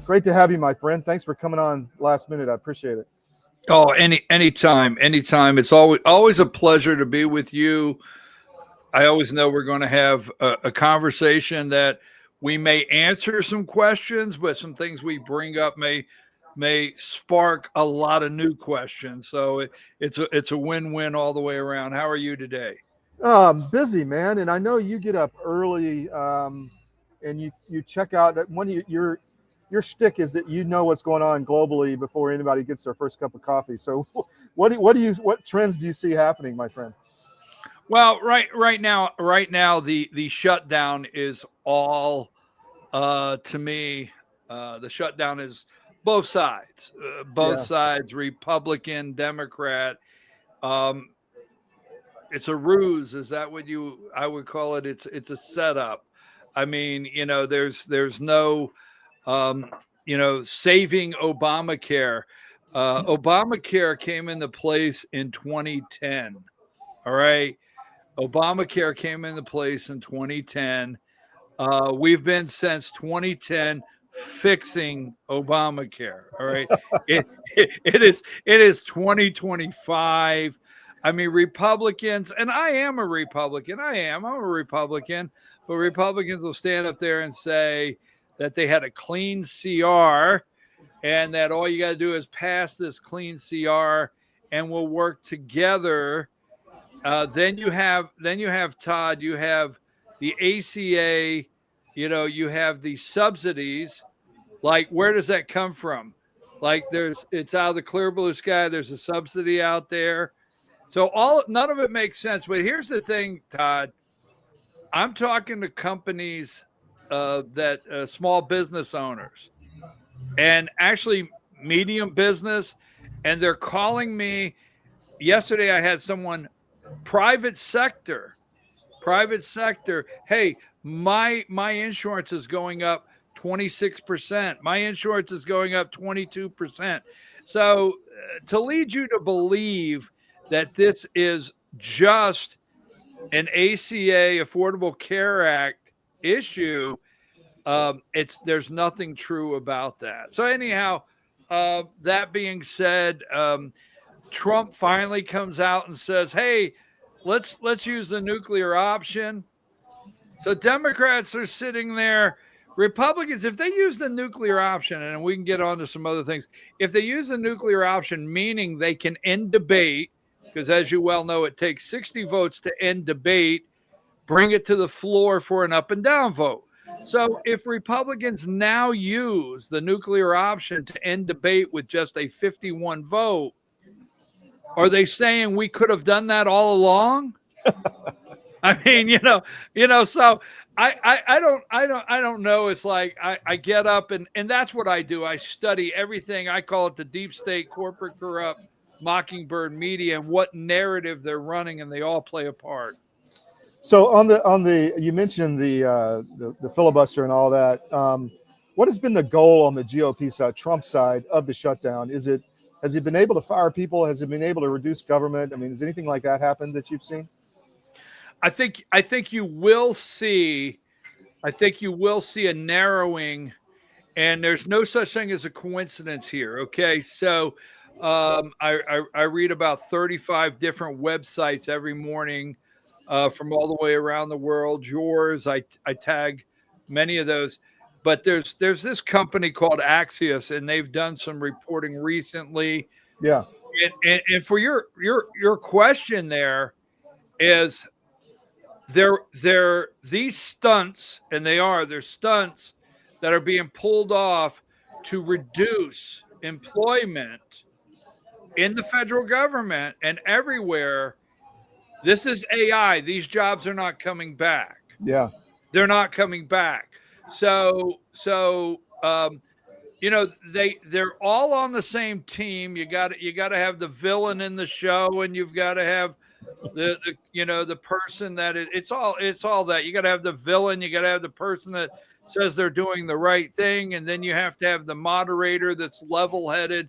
Great to have you, my friend. Thanks for coming on last minute. I appreciate it. Oh, anytime. It's always a pleasure to be with you. I always know we're going to have a conversation that we may answer some questions, but some things we bring up may spark a lot of new questions. So it's a win-win all the way around. How are you today? Busy, man, and I know you get up early, and you check out that your shtick is that you know what's going on globally before anybody gets their first cup of coffee. So, what trends do you see happening, my friend? Well, right now, the shutdown is all to me. The shutdown is both sides, sides, Republican, Democrat. It's a ruse. Is that what I would call it? It's a setup. I mean, there's no, saving Obamacare. Obamacare came into place in 2010. All right. Obamacare came into place in 2010. We've been since 2010 fixing Obamacare. All right. It is 2025. I mean, Republicans, and I am a Republican. I'm a Republican, but Republicans will stand up there and say that they had a clean CR and that all you got to do is pass this clean CR and we'll work together. Then you have Todd, you have the ACA, you have the subsidies. Like, where does that come from? Like, it's out of the clear blue sky. There's a subsidy out there. So none of it makes sense. But here's the thing, Todd. I'm talking to companies that small business owners and actually medium business, and they're calling me. Yesterday, I had someone private sector. Hey, my insurance is going up 26%. My insurance is going up 22%. So to lead you to believe that this is just an ACA Affordable Care Act issue, there's nothing true about that. So anyhow, that being said, Trump finally comes out and says, "Hey, let's use the nuclear option." So Democrats are sitting there. Republicans, if they use the nuclear option, and we can get on to some other things, if they use the nuclear option, meaning they can end debate, because as you well know, it takes 60 votes to end debate, bring it to the floor for an up and down vote. So if Republicans now use the nuclear option to end debate with just a 51 vote, are they saying we could have done that all along? I mean, so I don't know. It's like I get up and that's what I do. I study everything. I call it the deep state, corporate, corrupt, mockingbird media, and what narrative they're running, and they all play a part. So you mentioned the filibuster and all that. What has been the goal on the GOP side, Trump side of the shutdown? Has he been able to fire people? Has he been able to reduce government? I mean, has anything like that happened that you've seen? I think you will see. I think you will see a narrowing, and there's no such thing as a coincidence here. Okay, so I read about 35 different websites every morning from all the way around the world. Yours, I tag many of those, but there's this company called Axios, and they've done some reporting recently. Yeah, and for your question there is. They're these stunts, and they're stunts that are being pulled off to reduce employment in the federal government and everywhere. This is AI. These jobs are not coming back. Yeah, they're not coming back. So they're all on the same team. You got to have the villain in the show, and you've got to have the person that it's all that. You got to have the villain, you got to have the person that says they're doing the right thing, and then you have to have the moderator that's level-headed.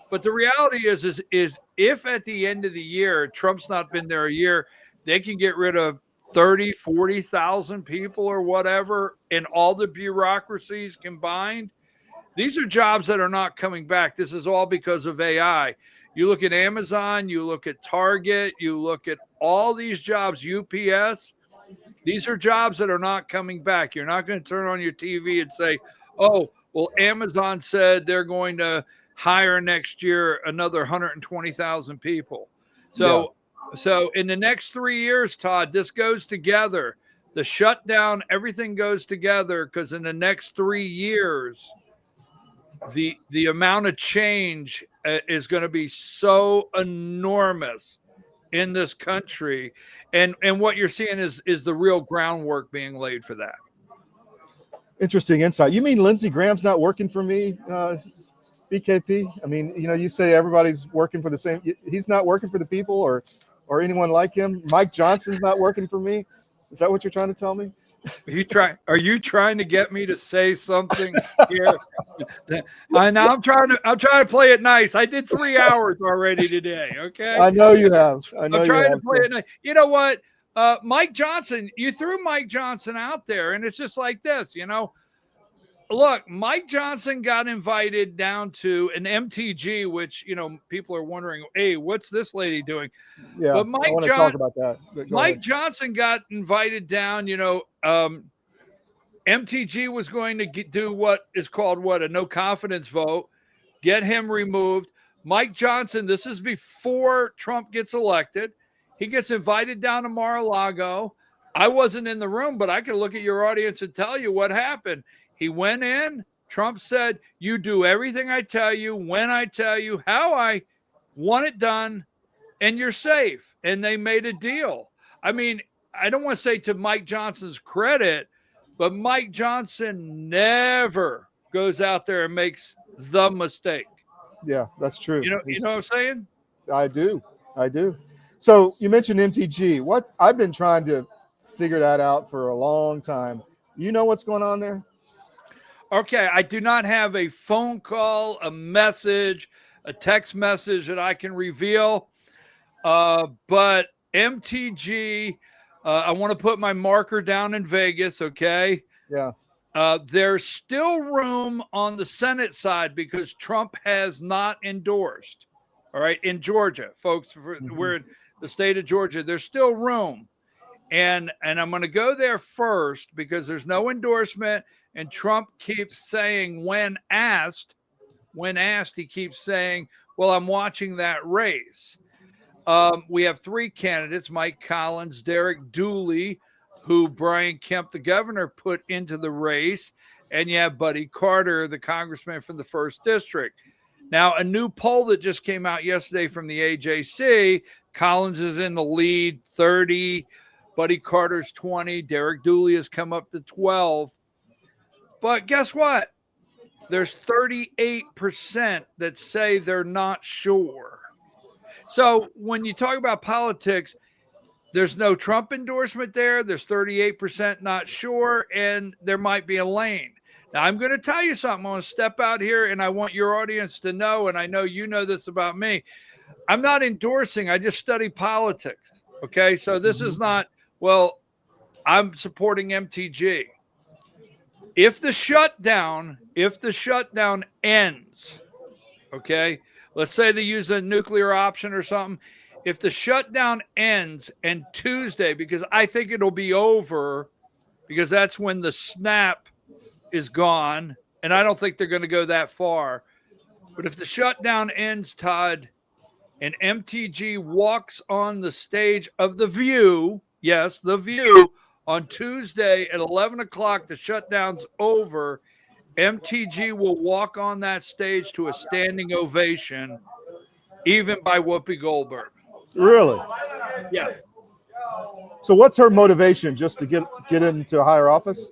But the reality is if at the end of the year, Trump's not been there a year, they can get rid of 30, 40,000 people or whatever in all the bureaucracies combined. These are jobs that are not coming back. This is all because of AI. You look at Amazon, you look at Target, you look at all these jobs, UPS. These are jobs that are not coming back. You're not going to turn on your TV and say, oh, well, Amazon said they're going to hire next year another 120,000 people. So in the next 3 years, Todd, this goes together. The shutdown, everything goes together, because in the next 3 years, the amount of change is going to be so enormous in this country, and what you're seeing is the real groundwork being laid for that. Interesting insight. You mean Lindsey Graham's not working for me, BKP? I mean, you know, you say everybody's working for the same. He's not working for the people, or anyone like him. Mike Johnson's not working for me. Is that what you're trying to tell me? Are you trying to get me to say something here? I'm trying to play it nice. I did 3 hours already today. Okay. I know you have. I'm trying to play it nice. You know what? Mike Johnson, you threw Mike Johnson out there, and it's just like this, you know. Look, Mike Johnson got invited down to an MTG, which, you know, people are wondering, hey, what's this lady doing? Yeah, but I want to talk about that. Mike Johnson got invited down, you know. MTG was going to do what is called a no confidence vote, get him removed. Mike Johnson, this is before Trump gets elected. He gets invited down to Mar-a-Lago. I wasn't in the room, but I can look at your audience and tell you what happened. He went in. Trump said, you do everything I tell you, when I tell you, how I want it done, and you're safe. And they made a deal. I mean, I don't want to say to Mike Johnson's credit, but Mike Johnson never goes out there and makes the mistake. Yeah, that's true. You know what I'm saying? I do. So you mentioned MTG. I've been trying to figure that out for a long time. You know what's going on there? Okay, I do not have a phone call, a message, a text message that I can reveal. But MTG, I want to put my marker down in Vegas, okay? Yeah. There's still room on the Senate side because Trump has not endorsed. All right, in Georgia, folks, we're in the state of Georgia. There's still room. And I'm going to go there first because there's no endorsement. And Trump keeps saying, when asked, he keeps saying, well, I'm watching that race. We have 3 candidates, Mike Collins, Derek Dooley, who Brian Kemp, the governor, put into the race. And you have Buddy Carter, the congressman from the 1st District. Now, a new poll that just came out yesterday from the AJC, Collins is in the lead, 30. Buddy Carter's 20. Derek Dooley has come up to 12. But guess what? There's 38% that say they're not sure. So when you talk about politics, there's no Trump endorsement there. There's 38% not sure, and there might be a lane. Now, I'm going to tell you something. I'm going to step out here, and I want your audience to know, and I know you know this about me. I'm not endorsing. I just study politics, okay? So this is not, well, I'm supporting MTG. If the shutdown ends, okay, let's say they use a nuclear option or something. If the shutdown ends and Tuesday, because I think it'll be over, because that's when the snap is gone, and I don't think they're going to go that far. But if the shutdown ends, Todd, and MTG walks on the stage of The View, yes, The View, on Tuesday at 11 o'clock, the shutdown's over, MTG will walk on that stage to a standing ovation, even by Whoopi Goldberg. Really? Yeah. So what's her motivation? Just to get into a higher office?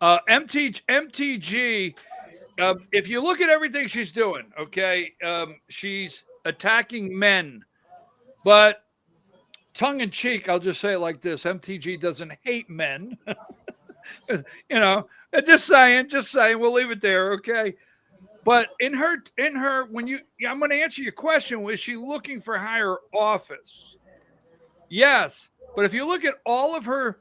MTG, if you look at everything she's doing, okay, she's attacking men, but tongue in cheek, I'll just say it like this: MTG doesn't hate men. You know, just saying, we'll leave it there, okay? But in her, I'm going to answer your question. Was she looking for higher office? Yes. But if you look at all of her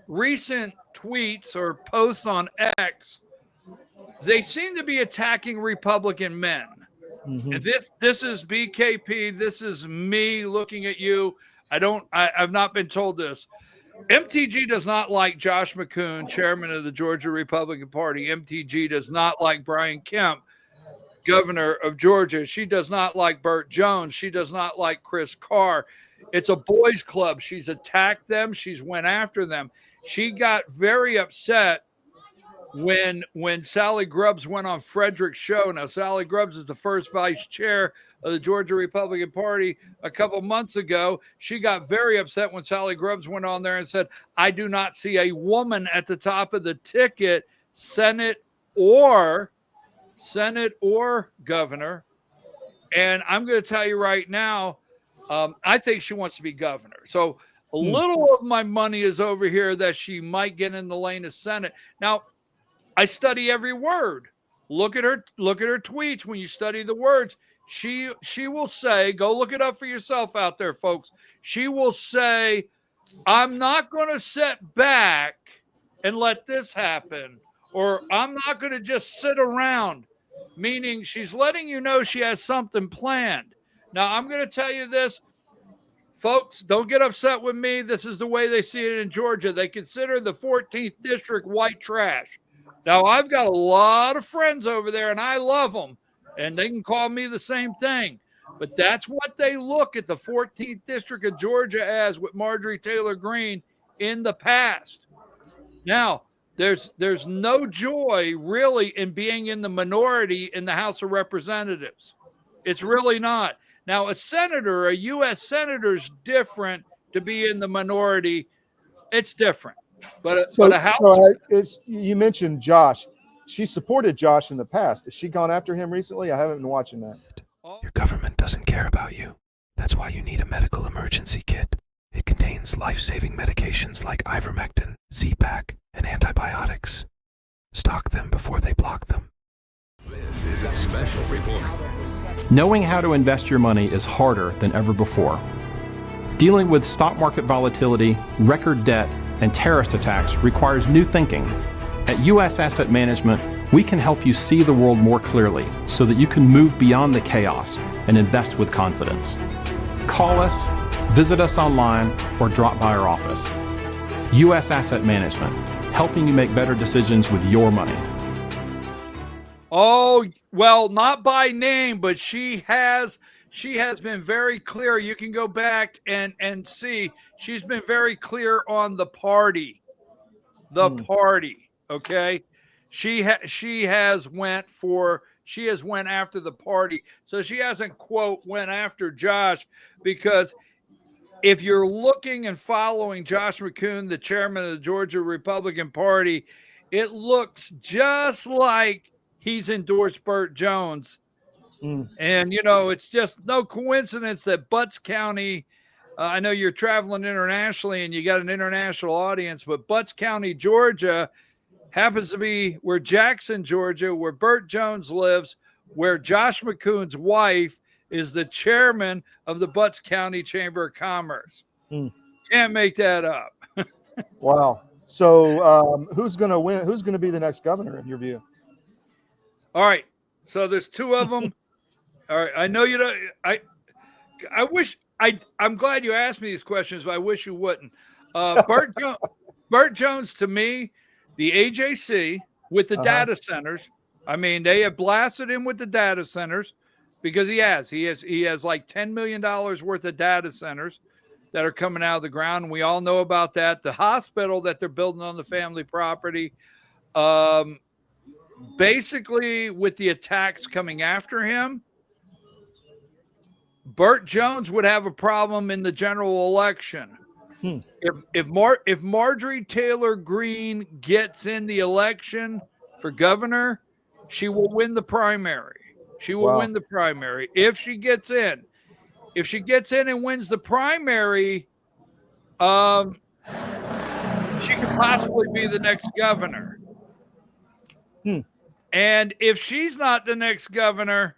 recent tweets or posts on X, they seem to be attacking Republican men. Mm-hmm. And this is BKP. This is me looking at you. I've not been told this. MTG does not like Josh McCoon, chairman of the Georgia Republican Party. MTG does not like Brian Kemp, governor of Georgia. She does not like Burt Jones. She does not like Chris Carr. It's a boys' club. She's attacked them. She's went after them. She got very upset when Sally Grubbs went on Frederick's show. Now, Sally Grubbs is the first vice chair of the Georgia Republican Party a couple months ago. She got very upset when Sally Grubbs went on there and said, I do not see a woman at the top of the ticket, Senate or governor. And I'm going to tell you right now, I think she wants to be governor. So a little of my money is over here that she might get in the lane of Senate. Now, I study every word. Look at her tweets. When you study the words, she will say, go look it up for yourself out there, folks. She will say, I'm not going to sit back and let this happen, or I'm not going to just sit around, meaning she's letting you know she has something planned. Now, I'm going to tell you this, folks, don't get upset with me. This is the way they see it in Georgia. They consider the 14th district white trash. Now, I've got a lot of friends over there, and I love them, and they can call me the same thing. But that's what they look at the 14th district of Georgia as with Marjorie Taylor Greene in the past. Now, there's no joy really in being in the minority in the House of Representatives. It's really not. Now, a senator, a U.S. senator is different to be in the minority. It's different. But a House. You mentioned Josh. She supported Josh in the past. Has she gone after him recently? I haven't been watching that. Your government doesn't care about you. That's why you need a medical emergency kit. It contains life-saving medications like ivermectin, Z-Pak, and antibiotics. Stock them before they block them. This is a special report. Knowing how to invest your money is harder than ever before. Dealing with stock market volatility, record debt, and terrorist attacks requires new thinking. At U.S. Asset Management, we can help you see the world more clearly so that you can move beyond the chaos and invest with confidence. Call us, visit us online, or drop by our office. U.S. Asset Management, helping you make better decisions with your money. Oh, well, not by name, but she has been very clear. You can go back and see. She's been very clear on the party. Party, okay? She has went after the party. So she hasn't, quote, went after Josh, because if you're looking and following Josh McCoon, the chairman of the Georgia Republican Party, it looks just like he's endorsed Burt Jones. And, it's just no coincidence that Butts County, I know you're traveling internationally and you got an international audience, but Butts County, Georgia happens to be where Jackson, Georgia, where Burt Jones lives, where Josh McCoon's wife is the chairman of the Butts County Chamber of Commerce. Can't make that up. Wow. So who's going to win? Who's going to be the next governor in your view? All right. So there's two of them. All right. I know you don't. I wish I'm glad you asked me these questions, but I wish you wouldn't. Burt Jones, to me, the AJC with the data centers. I mean, they have blasted him with the data centers because he has like $10 million worth of data centers that are coming out of the ground. We all know about that. The hospital that they're building on the family property. Basically, with the attacks coming after him, Burt Jones would have a problem in the general election. If Marjorie Taylor Greene gets in the election for governor, she will win the primary. She will win the primary if she gets in. If she gets in and wins the primary, she could possibly be the next governor. And if she's not the next governor,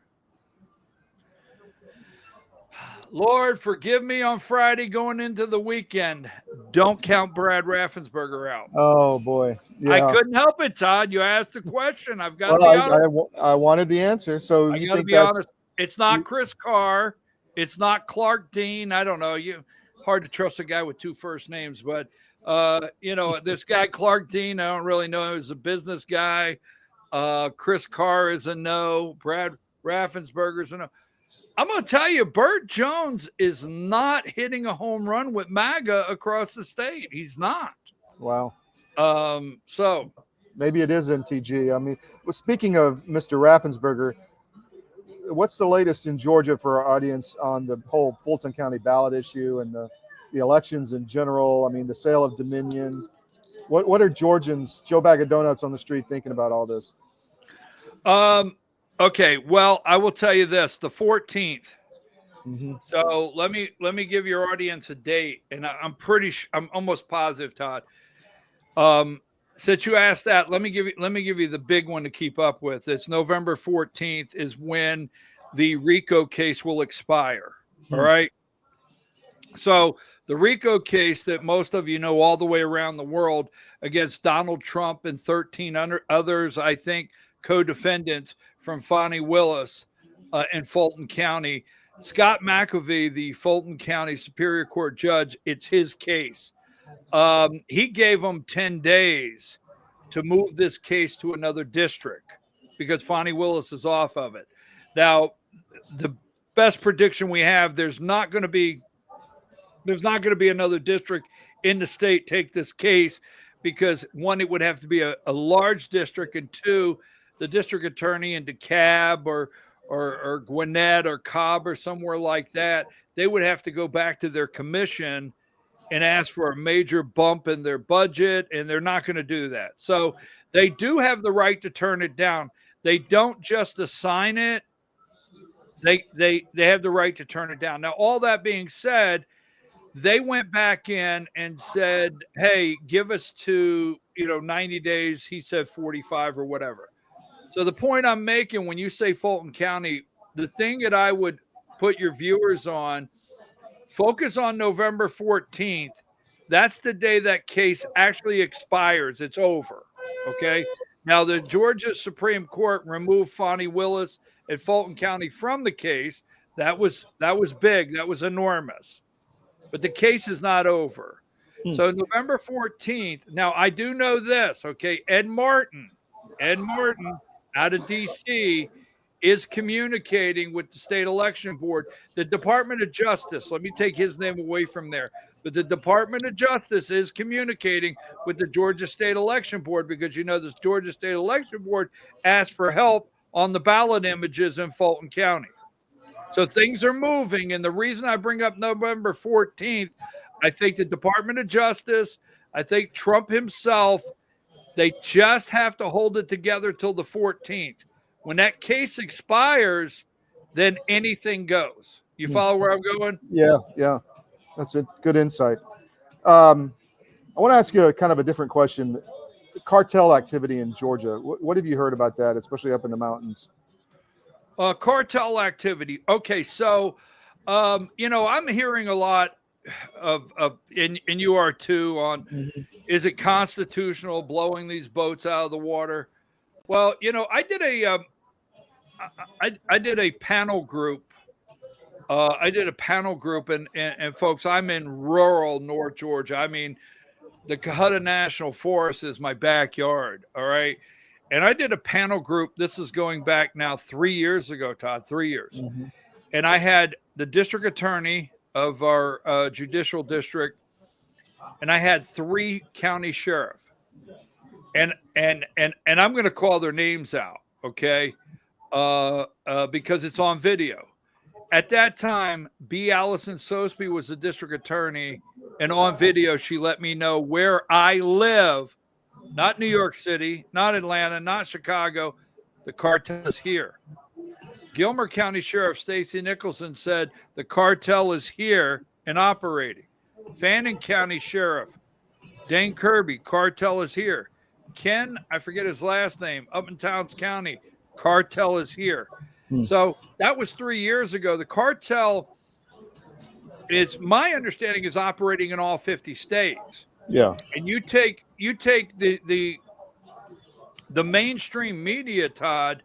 Lord, forgive me on Friday going into the weekend. Don't count Brad Raffensperger out. Oh boy, yeah. I couldn't help it, Todd. You asked the question. I've got to Well, be honest. I wanted the answer. So I you got to think be honest. It's not Chris Carr. It's not Clark Dean. I don't know. Hard to trust a guy with two first names, but this guy Clark Dean, I don't really know. He's a business guy. Chris Carr is a no. Brad Raffensperger's a no. I'm going to tell you, Burt Jones is not hitting a home run with MAGA across the state. He's not. Wow. So maybe it is MTG. I mean, well, speaking of Mr. Raffensperger, what's the latest in Georgia for our audience on the whole Fulton County ballot issue and the elections in general? I mean, the sale of Dominion. What are Georgians, Joe Bag of Donuts on the street, thinking about all this? Okay, well, I will tell you this: the 14th. Mm-hmm. So let me give your audience a date, and I'm almost positive, Todd. Since you asked that, let me give you the big one to keep up with. It's November 14th is when the RICO case will expire. All right. So the RICO case that most of you know all the way around the world against Donald Trump and 13 others, I think, co-defendants from Fani Willis in Fulton County. Scott McAvee, the Fulton County Superior Court judge, it's his case. He gave them 10 days to move this case to another district because Fani Willis is off of it. Now, the best prediction we have, there's not going to be another district in the state take this case because, one, it would have to be a large district, and two, the district attorney in DeKalb or Gwinnett or Cobb or somewhere like that, they would have to go back to their commission and ask for a major bump in their budget, and they're not going to do that. So they do have the right to turn it down. They don't just assign it. They have the right to turn it down. Now, all that being said, they went back in and said, hey, give us to 90 days. He said 45 or whatever. So the point I'm making when you say Fulton County, the thing that I would put your viewers on, focus on November 14th. That's the day that case actually expires. It's over. Okay. Now, the Georgia Supreme Court removed Fani Willis and Fulton County from the case. That was big. That was enormous. But the case is not over. So November 14th. Now, I do know this. Okay. Ed Martin out of D.C. is communicating with the state election board. The Department of Justice, let me take his name away from there, but the Department of Justice is communicating with the Georgia State Election Board because, this Georgia State Election Board asked for help on the ballot images in Fulton County. So things are moving, and the reason I bring up November 14th, I think the Department of Justice, I think Trump himself, they just have to hold it together till the 14th. When that case expires, then anything goes. You follow where I'm going? Yeah. That's a good insight. I want to ask you a kind of a different question. Cartel activity in Georgia. What have you heard about that, especially up in the mountains? Cartel activity. Okay, so, I'm hearing a lot of and you are too, on is it constitutional blowing these boats out of the water? Well, I did a panel group. And folks, I'm in rural North Georgia. I mean, the Cohutta National Forest is my backyard. All right. And I did a panel group. This is going back now 3 years ago, Todd, 3 years. And I had the district attorney of our judicial district, and I had 3 county sheriff. And I'm going to call their names out, okay? Because it's on video. At that time, B. Allison Sosby was the district attorney, and on video, she let me know where I live, not New York City, not Atlanta, not Chicago. The cartel is here. Gilmer County Sheriff Stacy Nicholson said the cartel is here and operating. Fannin County Sheriff Dane Kirby, cartel is here. Ken, I forget his last name, up in Towns County, cartel is here. So that was 3 years ago. The cartel is my understanding is operating in all 50 states. Yeah. And you take the mainstream media, Todd.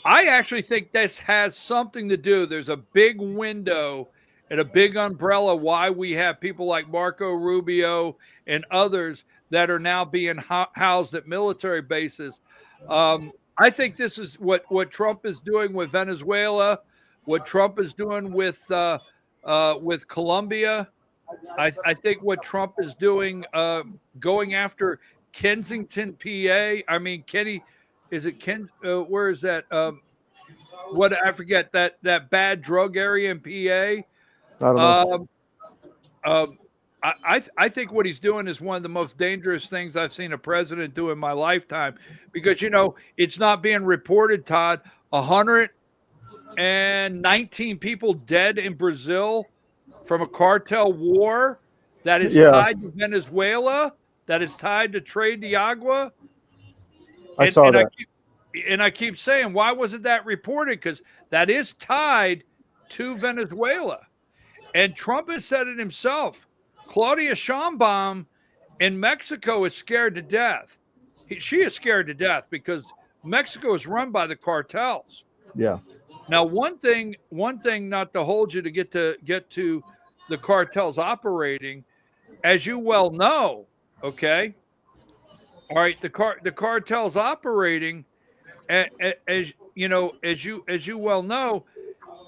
I actually think this has something to do. There's a big window and a big umbrella why we have people like Marco Rubio and others that are now being housed at military bases. I think this is what Trump is doing with Venezuela, what Trump is doing with Colombia. I think what Trump is doing, going after Kensington, PA. I mean, Kenny, is it Ken? Where is that? What I forget that bad drug area in PA. I don't know. I think what he's doing is one of the most dangerous things I've seen a president do in my lifetime, because it's not being reported, Todd. 119 people dead in Brazil from a cartel war that is tied to Venezuela, that is tied to Trade de Agua. I saw that. I keep saying, why wasn't that reported? Because that is tied to Venezuela. And Trump has said it himself. Claudia Sheinbaum in Mexico is scared to death. She is scared to death because Mexico is run by the cartels. Yeah. Now, one thing, not to hold you to get to the cartels operating, as you well know, okay? All right, the cartels operating, as you well know,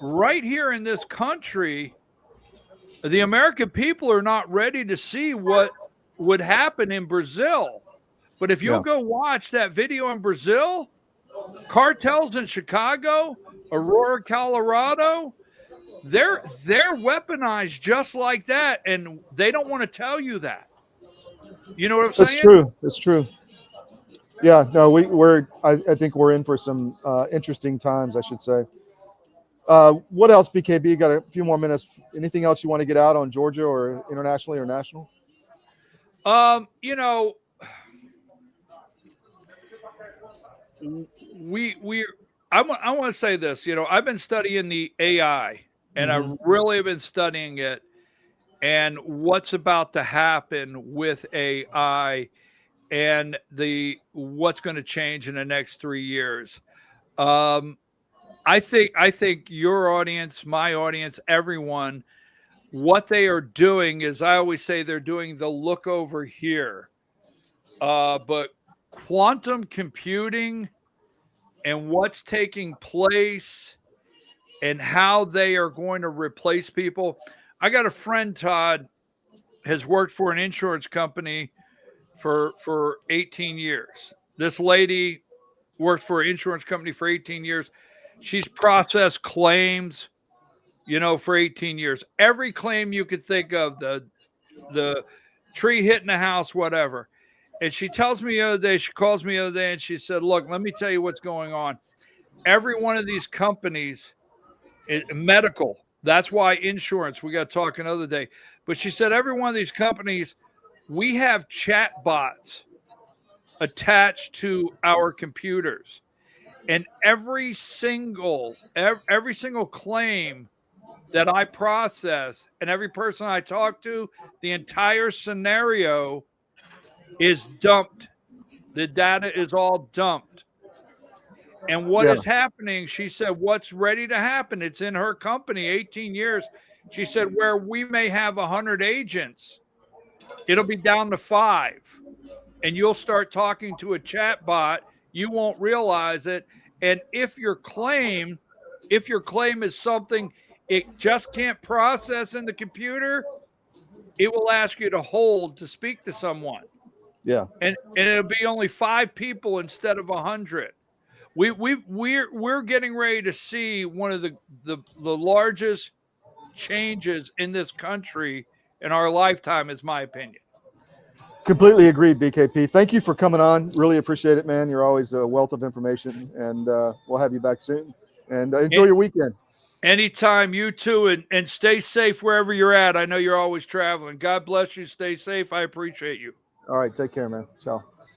right here in this country, the American people are not ready to see what would happen in Brazil. But if you'll go watch that video in Brazil, cartels in Chicago, Aurora, Colorado, they're weaponized just like that, and they don't want to tell you that. You know what I'm saying? That's true. That's true. Yeah, no, I think we're in for some interesting times, I should say. What else, BKB? Got a few more minutes. Anything else you want to get out on Georgia or internationally or national? I want to say this. I've been studying the AI, and I really have been studying it and what's about to happen with AI and what's going to change in the next 3 years. I think your audience, my audience, everyone, what they are doing is, I always say, they're doing the look over here. But quantum computing and what's taking place and how they are going to replace people. I got a friend, Todd, has worked for an insurance company for 18 years. This lady worked for an insurance company for 18 years. She's processed claims, for 18 years. Every claim you could think of, the tree hitting the house, whatever. And she calls me the other day, and she said, look, let me tell you what's going on. Every one of these companies, medical, that's why insurance, we got to talk another day. But she said, every one of these companies, we have chat bots attached to our computers. And every single claim that I process and every person I talk to, the entire scenario is dumped. The data is all dumped. And what is happening, she said, what's ready to happen? It's in her company, 18 years. She said, where we may have 100 agents, it'll be down to 5. And you'll start talking to a chat bot. You won't realize it. And if your claim is something it just can't process in the computer, it will ask you to hold to speak to someone. Yeah. And it'll be only 5 people instead of 100. We're getting ready to see one of the largest changes in this country in our lifetime, is my opinion. Completely agreed, BKP. Thank you for coming on. Really appreciate it, man. You're always a wealth of information, and we'll have you back soon. And enjoy your weekend. Anytime, you too, and stay safe wherever you're at. I know you're always traveling. God bless you. Stay safe. I appreciate you. All right, take care, man. Ciao.